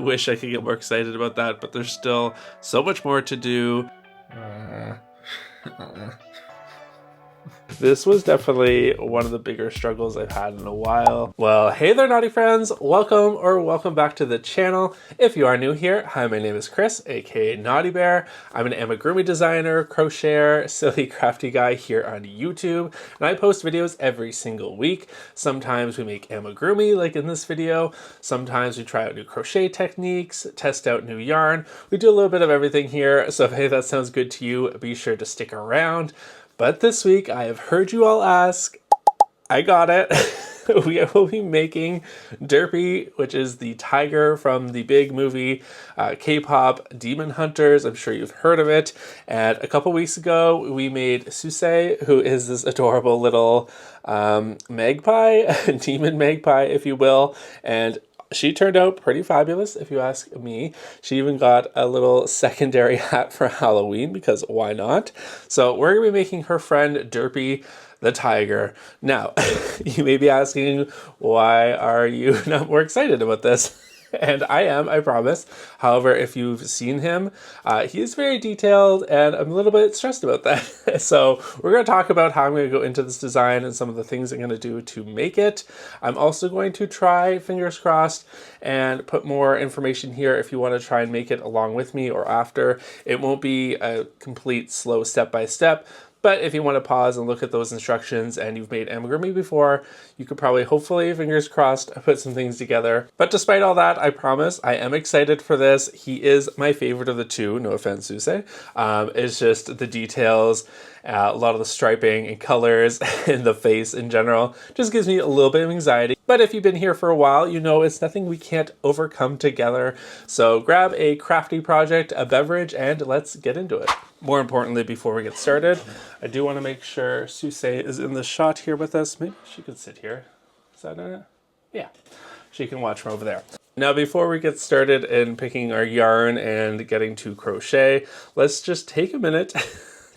wish I could get more excited about that, but there's still so much more to do. This was definitely one of the bigger struggles I've had in a while. Well, hey there, naughty friends. Welcome back to the channel. If you are new here, hi, my name is Chris, aka Naughty Bear. I'm an amigurumi designer, crocheter, silly crafty guy here on YouTube, and I post videos every single week. Sometimes we make amigurumi, like in this video. Sometimes we try out new crochet techniques, test out new yarn. We do a little bit of everything here, so if hey, that sounds good to you, be sure to stick around. But this week, I have heard you all ask, I got it. We will be making Derpy, which is the tiger from the big movie K-pop Demon Hunters. I'm sure you've heard of it. And a couple weeks ago, we made Sussie, who is this adorable little magpie, demon magpie, if you will. And she turned out pretty fabulous, if you ask me. She even got a little secondary hat for Halloween, because why not? So we're going to be making her friend Derpy the tiger. Now, you may be asking, why are you not more excited about this? And I am, I promise. However, if you've seen him, he is very detailed, and I'm a little bit stressed about that. So we're going to talk about how I'm going to go into this design and some of the things I'm going to do to make it. I'm also going to try, fingers crossed, and put more information here if you want to try and make it along with me or after. It won't be a complete slow step-by-step, but if you want to pause and look at those instructions and you've made amigurumi before, you could probably, hopefully, fingers crossed, put some things together. But despite all that, I promise I am excited for this. He is my favorite of the two, no offense, Sussie. It's just the details, a lot of the striping and colors and the face in general just gives me a little bit of anxiety. But if you've been here for a while, you know it's nothing we can't overcome together. So grab a crafty project, a beverage, and let's get into it. More importantly, before we get started, I do want to make sure Sussie is in the shot here with us. Maybe she could sit here. Is that it? Yeah, she can watch from over there. Now, before we get started in picking our yarn and getting to crochet, let's just take a minute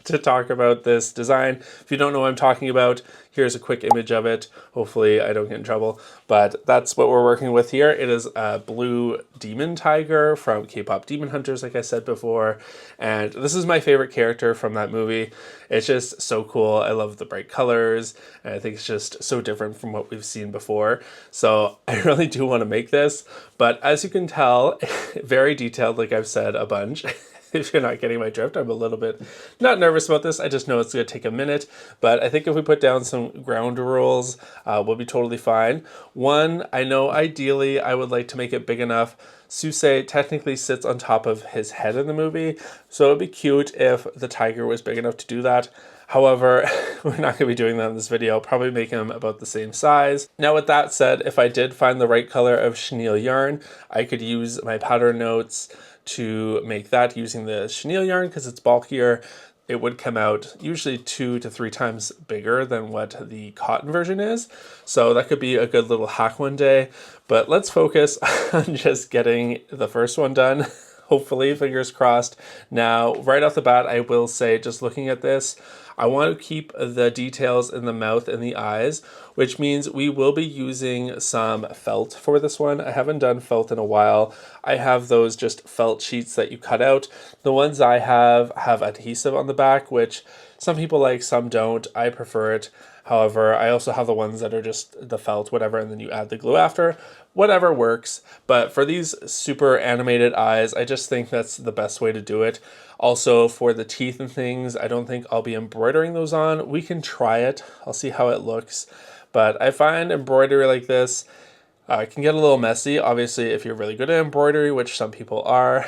to talk about this design. If you don't know what I'm talking about, here's a quick image of it. Hopefully I don't get in trouble, but that's what we're working with here. It is a blue demon tiger from K-pop Demon Hunters, like I said before. And this is my favorite character from that movie. It's just so cool. I love the bright colors, and I think it's just so different from what we've seen before. So I really do want to make this, but as you can tell, very detailed, like I've said a bunch. If you're not getting my drift, I'm a little bit not nervous about this. I just know it's going to take a minute. But I think if we put down some ground rules, we'll be totally fine. One, I know ideally I would like to make it big enough. Sussie technically sits on top of his head in the movie, so it'd be cute if the tiger was big enough to do that. However, we're not going to be doing that in this video. I'll probably make him about the same size. Now, with that said, if I did find the right color of chenille yarn, I could use my pattern notes to make that using the chenille yarn because it's bulkier. It would come out usually 2 to 3 times bigger than what the cotton version is. So that could be a good little hack one day. But let's focus on just getting the first one done. Hopefully, fingers crossed. Now, right off the bat, I will say, just looking at this, I want to keep the details in the mouth and the eyes, which means we will be using some felt for this one. I haven't done felt in a while. I have those just felt sheets that you cut out. The ones I have adhesive on the back, which some people like, some don't. I prefer it. However, I also have the ones that are just the felt, whatever, and then you add the glue after. Whatever works. But for these super animated eyes, I just think that's the best way to do it. Also, for the teeth and things, I don't think I'll be embroidering those on. We can try it. I'll see how it looks. But I find embroidery like this can get a little messy. Obviously, if you're really good at embroidery, which some people are,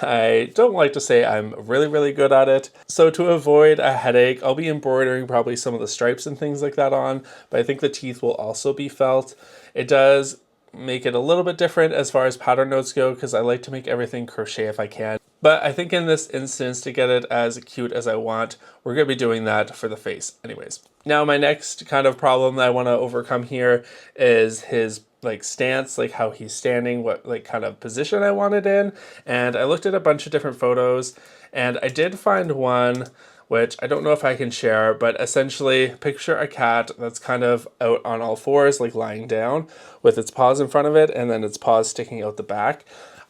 I don't like to say I'm really, really good at it. So to avoid a headache, I'll be embroidering probably some of the stripes and things like that on, but I think the teeth will also be felt. It does make it a little bit different as far as pattern notes go, because I like to make everything crochet if I can. But I think in this instance, to get it as cute as I want, we're going to be doing that for the face anyways. Now, my next kind of problem that I want to overcome here is his stance, like how he's standing, what kind of position I want it in. And I looked at a bunch of different photos, and I did find one which I don't know if I can share, but essentially picture a cat that's kind of out on all fours, like lying down with its paws in front of it and then its paws sticking out the back.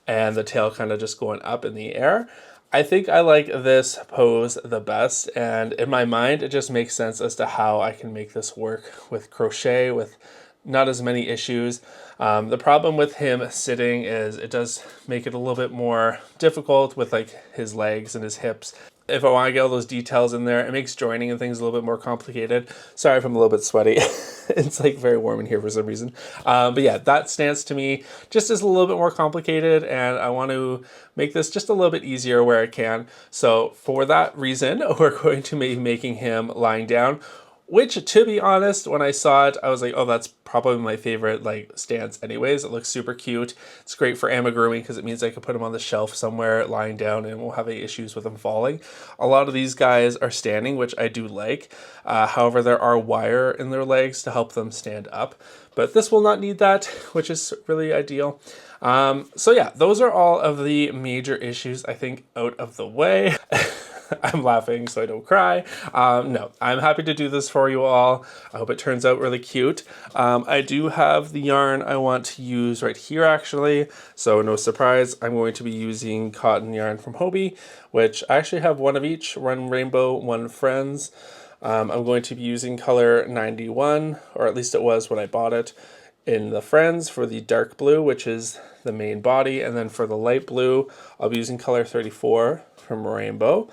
and the tail kind of just going up in the air. I think I like this pose the best, and in my mind it just makes sense as to how I can make this work with crochet with not as many issues. The problem with him sitting is it does make it a little bit more difficult with like his legs and his hips. If I want to get all those details in there, it makes joining and things a little bit more complicated. Sorry if I'm a little bit sweaty. It's like very warm in here for some reason. But yeah, that stance to me just is a little bit more complicated, and I want to make this just a little bit easier where I can. So for that reason, we're going to be making him lying down, which, to be honest, when I saw it, I was like, oh, that's probably my favorite like stance anyways. It looks super cute. It's great for amigurumi because it means I could put him on the shelf somewhere lying down and won't have any issues with him falling. A lot of these guys are standing, which I do like. However, there are wire in their legs to help them stand up. But this will not need that, which is really ideal. So yeah, those are all of the major issues, I think, out of the way. I'm laughing so I don't cry. No, I'm happy to do this for you all. I hope it turns out really cute. I do have the yarn I want to use right here actually. So no surprise, I'm going to be using cotton yarn from Hobie, which I actually have one of each, one rainbow, one friends. I'm going to be using color 91, or at least it was when I bought it, in the friends for the dark blue, which is the main body. And then for the light blue, I'll be using color 34 from rainbow,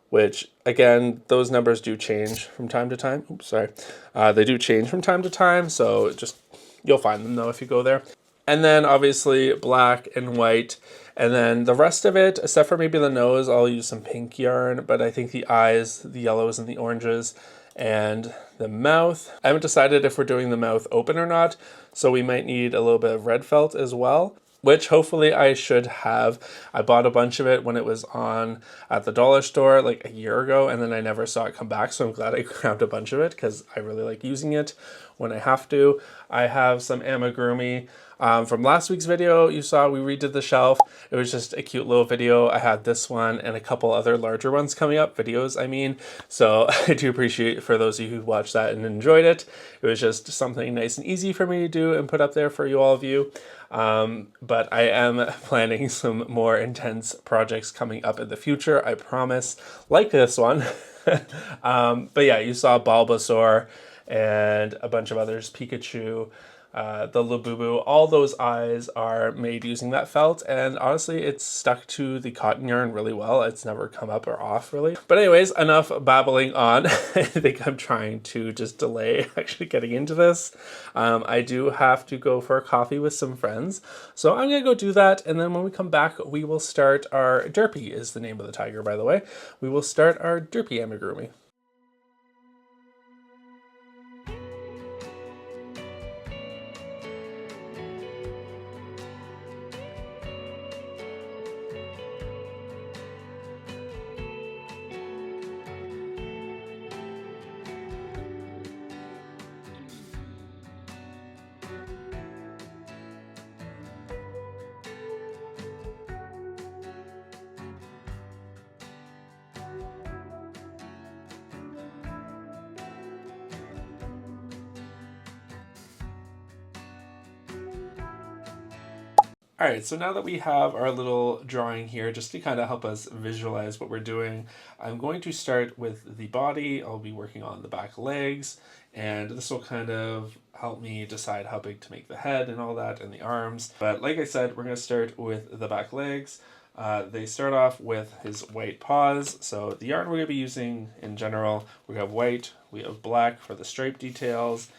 which again, those numbers do change from time to time. Oops, sorry. They do change from time to time, so just you'll find them though if you go there. And then obviously black and white. And then the rest of it, except for maybe the nose, I'll use some pink yarn, but I think the eyes, the yellows and the oranges, and the mouth. I haven't decided if we're doing the mouth open or not, so we might need a little bit of red felt as well, which hopefully I should have. I bought a bunch of it when it was on at the dollar store like a year ago, and then I never saw it come back, so I'm glad I grabbed a bunch of it because I really like using it when I have to. I have some amigurumi. From last week's video, you saw we redid the shelf. It was just a cute little video. I had this one and a couple other larger ones coming up, videos I mean. So I do appreciate for those of you who watched that and enjoyed it. It was just something nice and easy for me to do and put up there for you all of you. But I am planning some more intense projects coming up in the future, I promise, like this one. But yeah, you saw Bulbasaur and a bunch of others, Pikachu, the Labubu, all those eyes are made using that felt, and honestly it's stuck to the cotton yarn really well. It's never come up or off really. But anyways, enough babbling on. I think I'm trying to just delay actually getting into this. I do have to go for a coffee with some friends, so I'm gonna go do that, and then when we come back we will start our Derpy, is the name of the tiger by the way. We will start our Derpy amigurumi. All right, so now that we have our little drawing here, just to kind of help us visualize what we're doing, I'm going to start with the body. I'll be working on the back legs, and this will kind of help me decide how big to make the head and all that, and the arms. But like I said, we're going to start with the back legs. They start off with his white paws. So the yarn we're going to be using in general, we have white, we have black for the stripe details,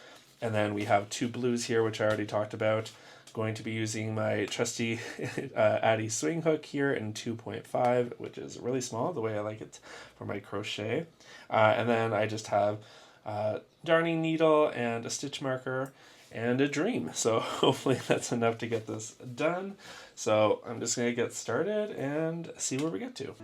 and then we have two blues here, which I already talked about. Going to be using my trusty Addy swing hook here in 2.5, which is really small, the way I like it for my crochet. And then I just have a darning needle and a stitch marker and a dream. So hopefully that's enough to get this done. So I'm just going to get started and see where we get to.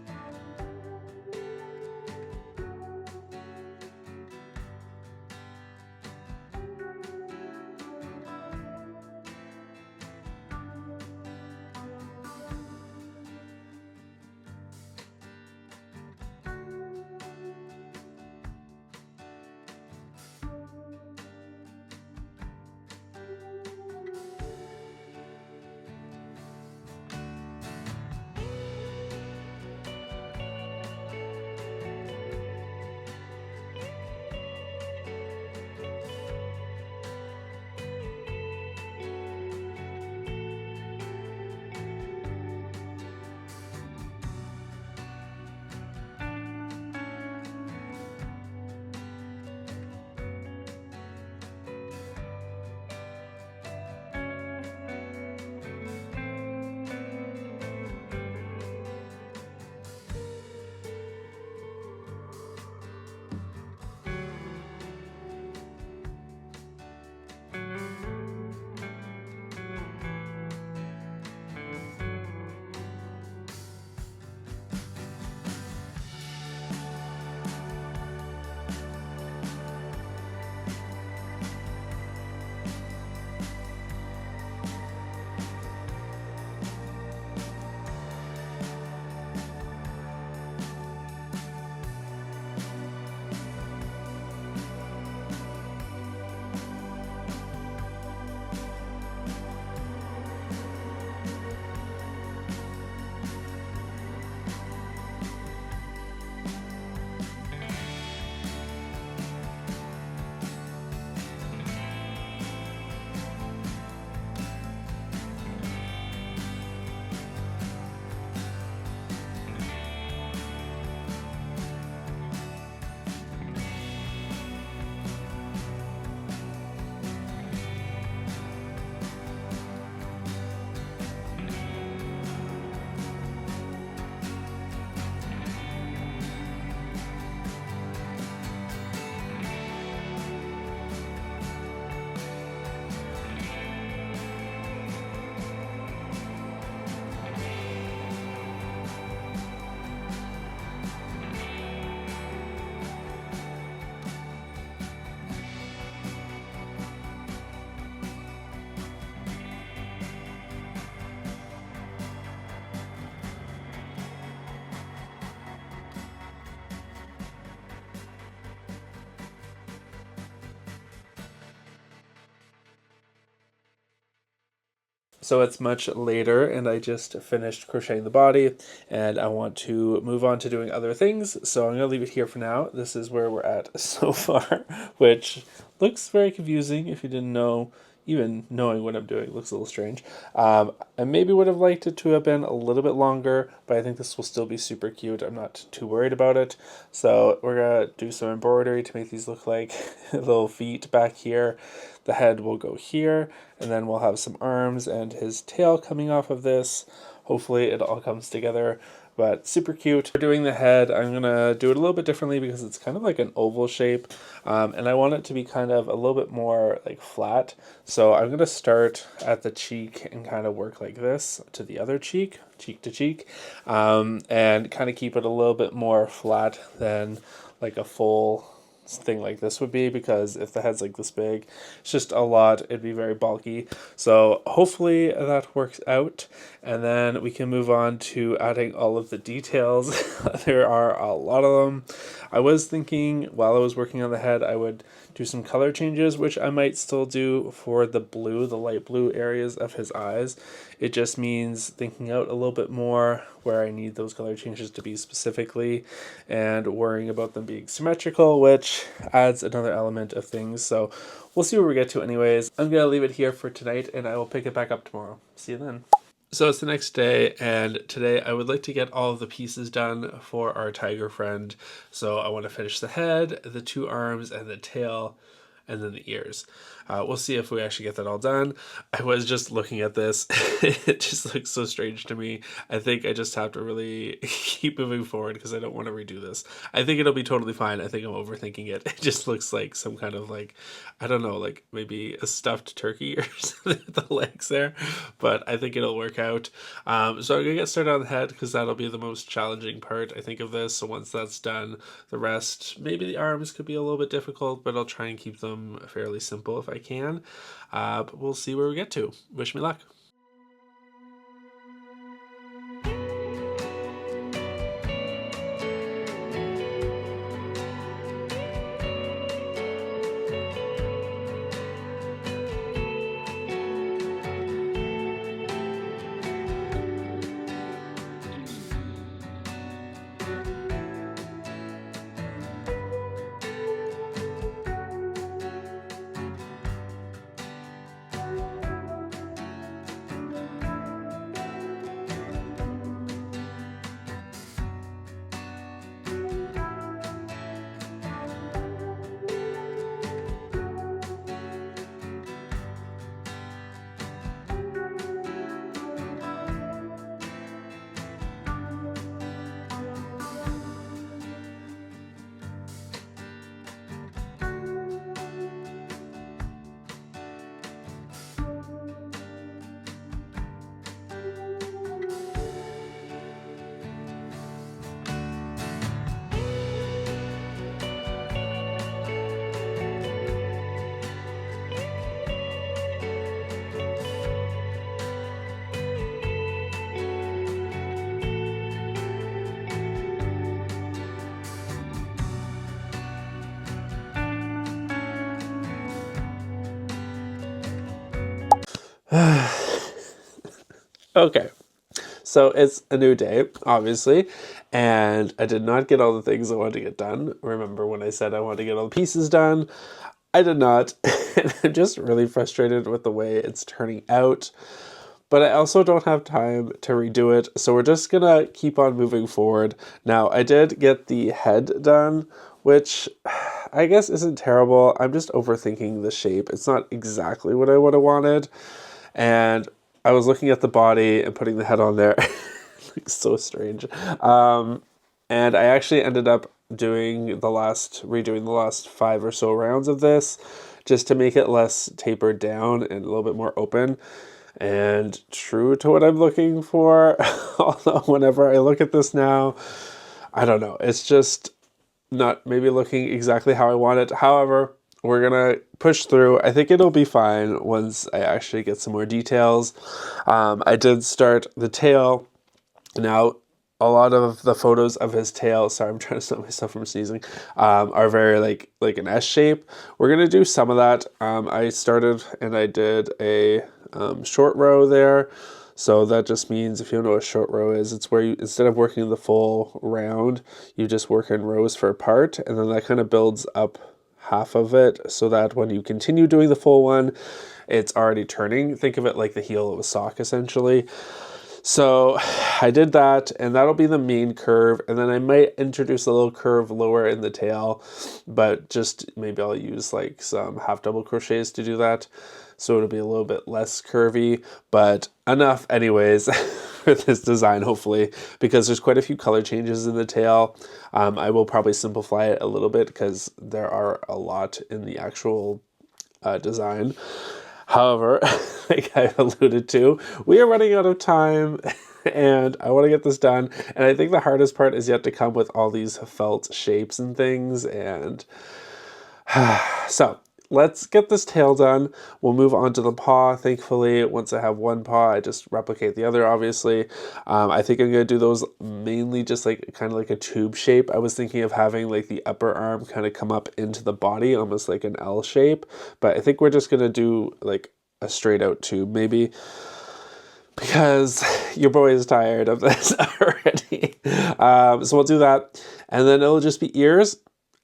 So it's much later and I just finished crocheting the body and I want to move on to doing other things. So I'm going to leave it here for now. This is where we're at so far, which looks very confusing if you didn't know. Even knowing what I'm doing looks a little strange. I maybe would have liked it to have been a little bit longer, but I think this will still be super cute. I'm not too worried about it. So we're going to do some embroidery to make these look like little feet back here. The head will go here, and then we'll have some arms and his tail coming off of this. Hopefully it all comes together, but super cute. For doing the head, I'm going to do it a little bit differently because it's kind of like an oval shape, and I want it to be kind of a little bit more like flat. So I'm going to start at the cheek and kind of work like this to the other cheek, cheek to cheek, and kind of keep it a little bit more flat than like a full thing like this would be, because if the head's like this big, it's just a lot, it'd be very bulky. So hopefully that works out, and then we can move on to adding all of the details. There are a lot of them. I was thinking while I was working on the head I would do some color changes, which I might still do for the blue, the light blue areas of his eyes. It just means thinking out a little bit more where I need those color changes to be specifically, and worrying about them being symmetrical, which adds another element of things. So we'll see where we get to anyways. I'm going to leave it here for tonight and I will pick it back up tomorrow. See you then. So it's the next day, and today I would like to get all of the pieces done for our tiger friend. So I want to finish the head, the two arms, and the tail, and then the ears. We'll see if we actually get that all done. I was just looking at this. It just looks so strange to me. I think I just have to really keep moving forward because I don't want to redo this. I think it'll be totally fine. I think I'm overthinking it. It just looks like some kind of like, I don't know, like maybe a stuffed turkey or something with the legs there. But I think it'll work out. So I'm going to get started on the head because that'll be the most challenging part, I think, of this. So once that's done, the rest, maybe the arms could be a little bit difficult, but I'll try and keep them fairly simple if I can. But we'll see where we get to. Wish me luck. Okay, so it's a new day, obviously, and I did not get all the things I wanted to get done. Remember when I said I wanted to get all the pieces done? I did not, and I'm just really frustrated with the way it's turning out. But I also don't have time to redo it, so we're just gonna keep on moving forward. Now, I did get the head done, which I guess isn't terrible. I'm just overthinking the shape. It's not exactly what I would have wanted. And I was looking at the body and putting the head on there. It looks so strange. And I actually ended up redoing the last 5 or so rounds of this just to make it less tapered down and a little bit more open and true to what I'm looking for. Although whenever I look at this now, I don't know, it's just not maybe looking exactly how I want it. However, we're gonna push through. I think it'll be fine once I actually get some more details. I did start the tail. Now, a lot of the photos of his tail, sorry, I'm trying to stop myself from sneezing, are very like an S shape. We're gonna do some of that. I started and I did a short row there. So that just means, if you don't know what a short row is, it's where you, instead of working the full round, you just work in rows for a part, and then that kind of builds up half of it so that when you continue doing the full one, it's already turning. Think of it like the heel of a sock, essentially. So I did that, and that'll be the main curve, and then I might introduce a little curve lower in the tail, but just maybe I'll use like some half double crochets to do that, so it'll be a little bit less curvy, but enough anyways for this design, hopefully, because there's quite a few color changes in the tail. I will probably simplify it a little bit because there are a lot in the actual design. However, like I alluded to, we are running out of time and I want to get this done. And I think the hardest part is yet to come with all these felt shapes and things. And so let's get this tail done. We'll move on to the paw. Thankfully, once I have one paw, I just replicate the other, obviously. I think I'm going to do those mainly just like kind of like a tube shape. I was thinking of having like the upper arm kind of come up into the body, almost like an L shape. But I think we're just going to do like a straight out tube maybe, because your boy is tired of this already. So we'll do that. And then it'll just be ears.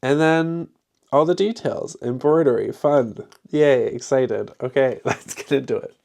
And then all the details, embroidery, fun. Yay, excited. Okay, let's get into it.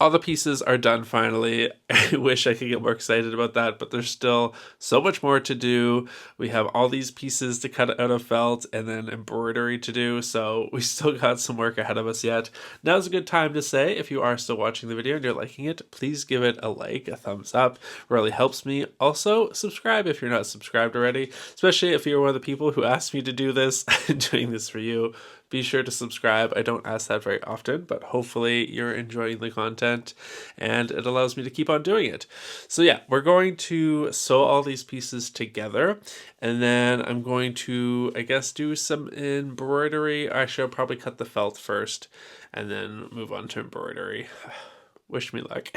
All the pieces are done finally. I wish I could get more excited about that, but there's still so much more to do. We have all these pieces to cut out of felt and then embroidery to do, so we still got some work ahead of us yet. Now's a good time to say, if you are still watching the video and you're liking it, please give it a like, a thumbs up. It really helps me. Also, subscribe if you're not subscribed already, especially if you're one of the people who asked me to do this. I'm doing this for you. Be sure to subscribe. I don't ask that very often, but hopefully you're enjoying the content and it allows me to keep on doing it. So yeah, we're going to sew all these pieces together, and then I'm going to, I guess, do some embroidery. Actually, I'll probably cut the felt first and then move on to embroidery. Wish me luck.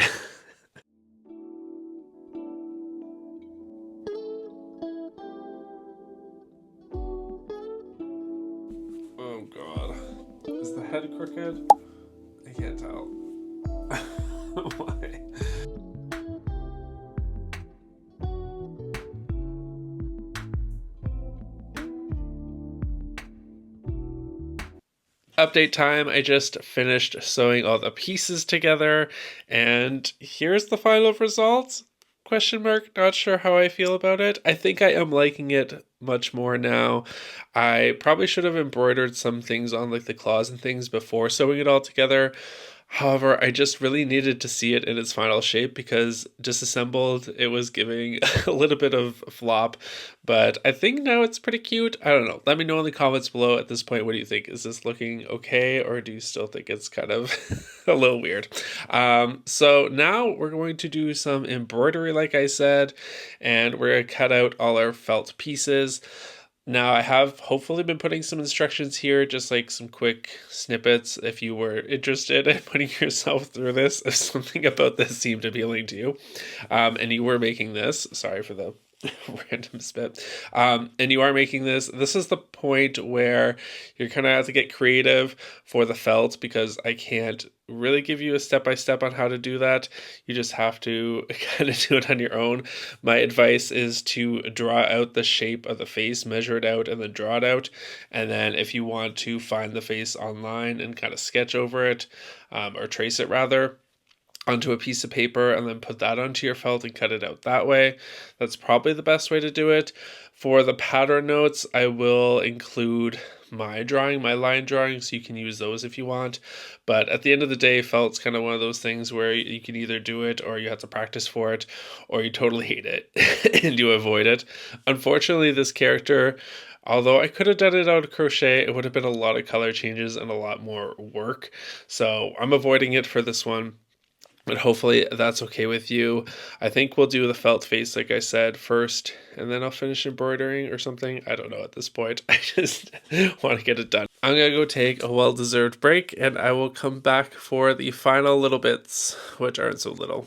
Oh god. Is the head crooked? I can't tell. Why? Update time. I just finished sewing all the pieces together, and here's the final result. Question mark. Not sure how I feel about it. I think I am liking it much more now. I probably should have embroidered some things on like the claws and things before sewing it all together. However, I just really needed to see it in its final shape, because disassembled, it was giving a little bit of flop, but I think now it's pretty cute. I don't know. Let me know in the comments below at this point. What do you think? Is this looking okay, or do you still think it's kind of a little weird? So now we're going to do some embroidery, like I said, and we're going to cut out all our felt pieces. Now, I have hopefully been putting some instructions here, just like some quick snippets if you were interested in putting yourself through this, if something about this seemed appealing to you, and you were making this. Sorry for the random spit. And you are making this. This is the point where you're kind of have to get creative for the felt, because I can't really give you a step-by-step on how to do that. You just have to kind of do it on your own. My advice is to draw out the shape of the face, measure it out, and then draw it out. And then if you want to find the face online and kind of sketch over it, or trace it rather, onto a piece of paper and then put that onto your felt and cut it out that way. That's probably the best way to do it. For the pattern notes, I will include my drawing, my line drawing, so you can use those if you want. But at the end of the day, felt's kind of one of those things where you can either do it or you have to practice for it, or you totally hate it and you avoid it. Unfortunately, this character, although I could have done it out of crochet, it would have been a lot of color changes and a lot more work. So I'm avoiding it for this one. But hopefully that's okay with you. I think we'll do the felt face, like I said, first, and then I'll finish embroidering or something. I don't know at this point. I just want to get it done. I'm going to go take a well-deserved break, and I will come back for the final little bits, which aren't so little.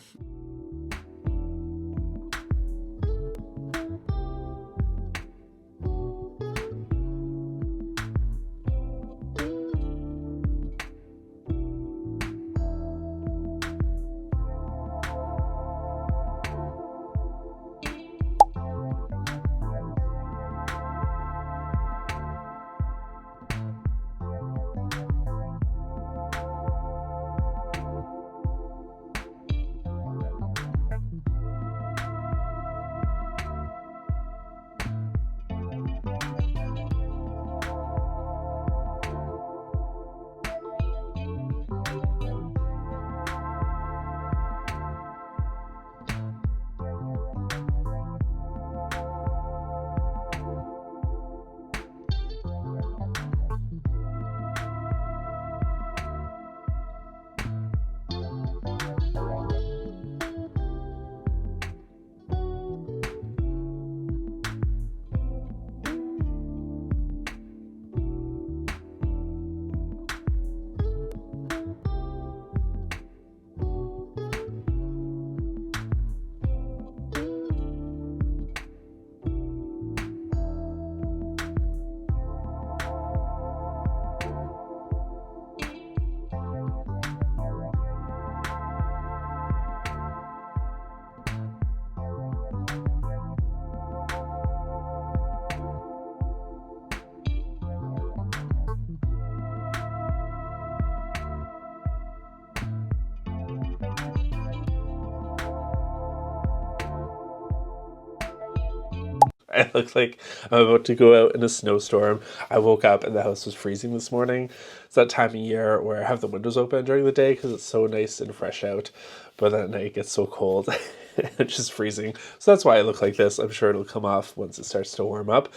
I look like I'm about to go out in a snowstorm. I woke up and the house was freezing this morning. It's that time of year where I have the windows open during the day because it's so nice and fresh out. But at night it gets so cold. It's just freezing. So that's why I look like this. I'm sure it'll come off once it starts to warm up.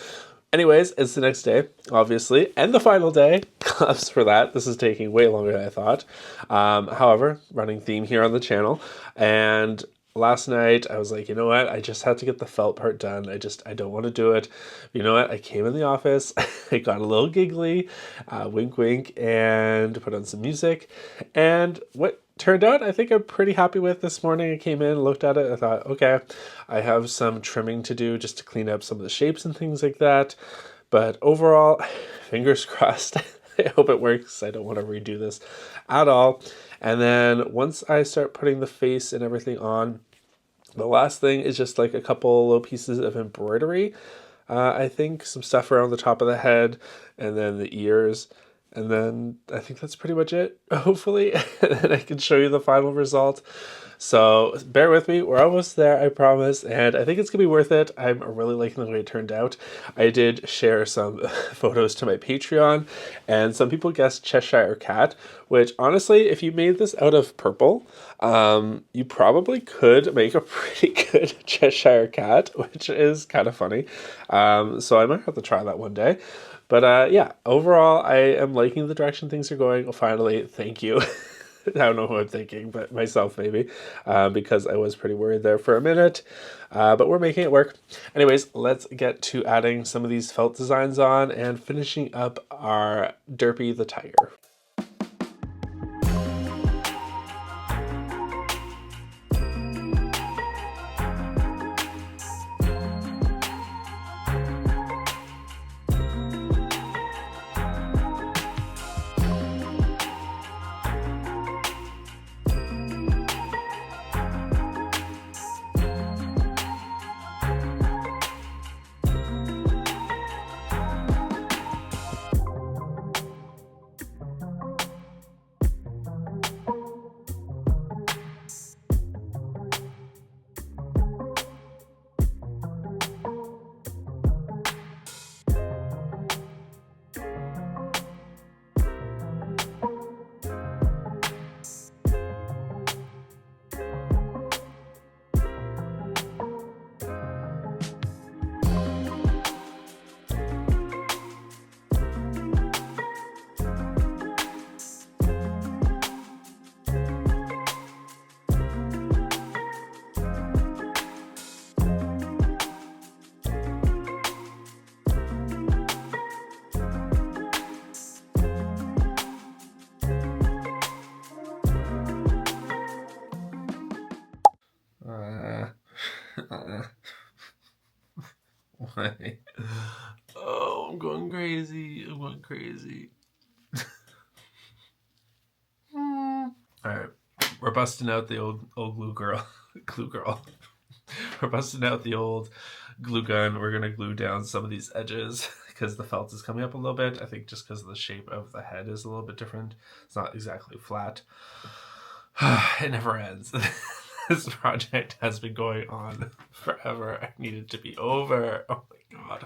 Anyways, it's the next day, obviously, and the final day. Claps for that. This is taking way longer than I thought. However, running theme here on the channel. And last night, I was like, you know what? I just had to get the felt part done. I don't want to do it. You know what? I came in the office. I got a little giggly, wink, wink, and put on some music. And what turned out, I think I'm pretty happy with this morning. I came in, looked at it. I thought, okay, I have some trimming to do just to clean up some of the shapes and things like that. But overall, fingers crossed. I hope it works. I don't want to redo this at all. And then once I start putting the face and everything on, the last thing is just like a couple little pieces of embroidery. I think some stuff around the top of the head and then the ears. And then I think that's pretty much it, hopefully. And then I can show you the final result. So bear with me. We're almost there, I promise. And I think it's going to be worth it. I'm really liking the way it turned out. I did share some photos to my Patreon. And some people guessed Cheshire Cat, which honestly, if you made this out of purple, you probably could make a pretty good Cheshire Cat, which is kind of funny. So I might have to try that one day. But yeah, overall, I am liking the direction things are going. Finally, thank you. I don't know who I'm thinking, but myself maybe, because I was pretty worried there for a minute. But we're making it work. Anyways, let's get to adding some of these felt designs on and finishing up our Derpy the tiger. Why? Oh, I'm going crazy. I'm going crazy. All right, we're busting out the old glue girl. Glue girl. We're busting out the old glue gun. We're gonna glue down some of these edges because the felt is coming up a little bit. I think just because the shape of the head is a little bit different. It's not exactly flat. It never ends. This project has been going on forever. I need it to be over. Oh my god.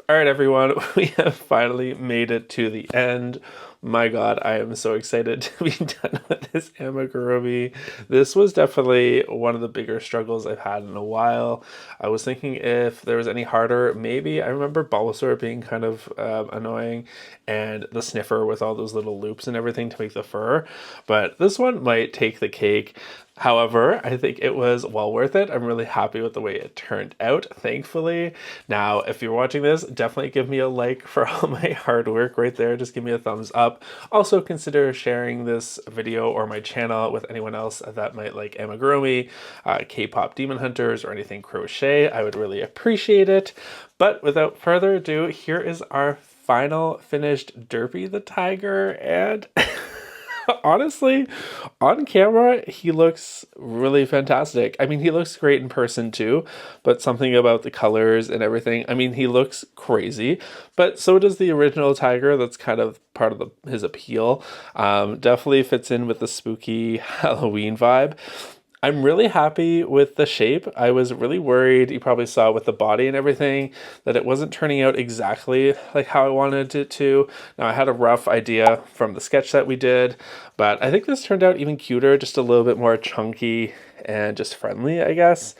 All right, everyone, we have finally made it to the end. My god, I am so excited to be done with this amigurumi. This was definitely one of the bigger struggles I've had in a while. I was thinking if there was any harder, maybe. I remember Bulbasaur being kind of annoying, and the sniffer with all those little loops and everything to make the fur, but this one might take the cake. However, I think it was well worth it. I'm really happy with the way it turned out, thankfully. Now, if you're watching this, definitely give me a like for all my hard work right there. Just give me a thumbs up. Also, consider sharing this video or my channel with anyone else that might like amigurumi, K-pop demon hunters, or anything crochet. I would really appreciate it. But without further ado, here is our final finished Derpy the tiger, and honestly, on camera, he looks really fantastic. I mean, he looks great in person too, but something about the colors and everything, I mean, he looks crazy, but so does the original tiger. That's kind of part of his appeal. Definitely fits in with the spooky Halloween vibe. I'm really happy with the shape. I was really worried, you probably saw with the body and everything, that it wasn't turning out exactly like how I wanted it to. Now, I had a rough idea from the sketch that we did, but I think this turned out even cuter, just a little bit more chunky and just friendly, I guess.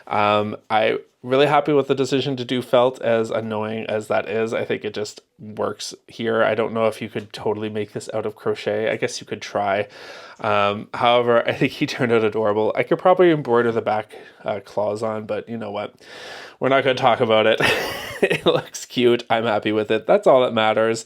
I really happy with the decision to do felt, as annoying as that is. I think it just works here. I don't know if you could totally make this out of crochet. I guess you could try. However, I think he turned out adorable. I could probably embroider the back claws on, but you know what? We're not going to talk about it. It looks cute. I'm happy with it. That's all that matters.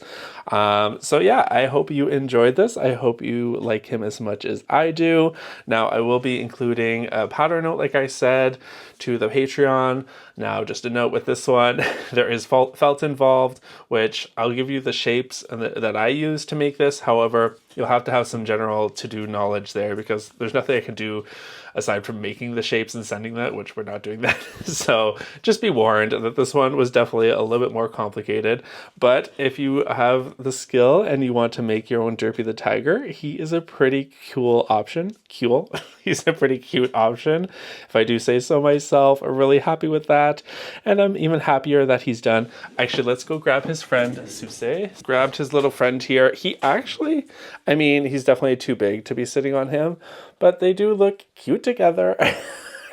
So yeah, I hope you enjoyed this. I hope you like him as much as I do. Now, I will be including a powder note, like I said, to the Patreon. Now, just a note with this one, there is felt involved, which I'll give you the shapes that I use to make this. However, you'll have to have some general to-do knowledge there, because there's nothing I can do aside from making the shapes and sending that, which we're not doing that. So just be warned that this one was definitely a little bit more complicated. But if you have the skill and you want to make your own Derpy the tiger, he is a pretty cool option. Cool. He's a pretty cute option, if I do say so myself. I'm really happy with that. And I'm even happier that he's done. Actually, let's go grab his friend, Sussie. Grabbed his little friend here. He actually, I mean, he's definitely too big to be sitting on him, but they do look cute together.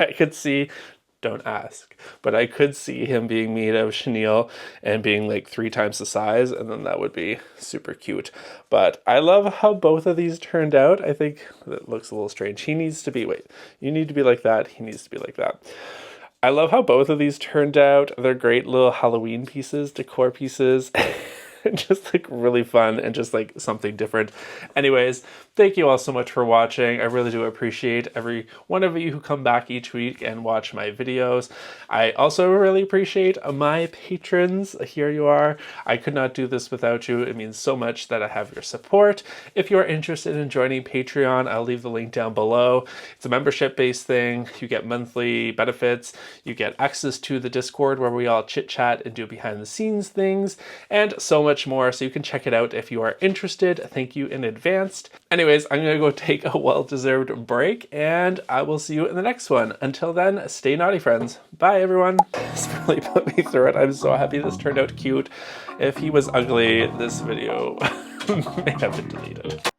I could see don't ask. But I could see him being made of chenille and being like 3 times the size, and then that would be super cute. But I love how both of these turned out. I think that looks a little strange. He needs to be, wait, you need to be like that. He needs to be like that. I love how both of these turned out. They're great little Halloween pieces, decor pieces. Just like really fun and just like something different. Anyways, thank you all so much for watching. I really do appreciate every one of you who come back each week and watch my videos. I also really appreciate my patrons. Here you are. I could not do this without you. It means so much that I have your support. If you are interested in joining Patreon, I'll leave the link down below. It's a membership-based thing. You get monthly benefits. You get access to the Discord where we all chit-chat and do behind-the-scenes things, and so much more, so you can check it out if you are interested. Thank you in advance. Anyways, I'm gonna go take a well-deserved break, and I will see you in the next one. Until then, stay naughty, friends. Bye, everyone. This really put me through it. I'm so happy this turned out cute. If he was ugly, this video may have been deleted.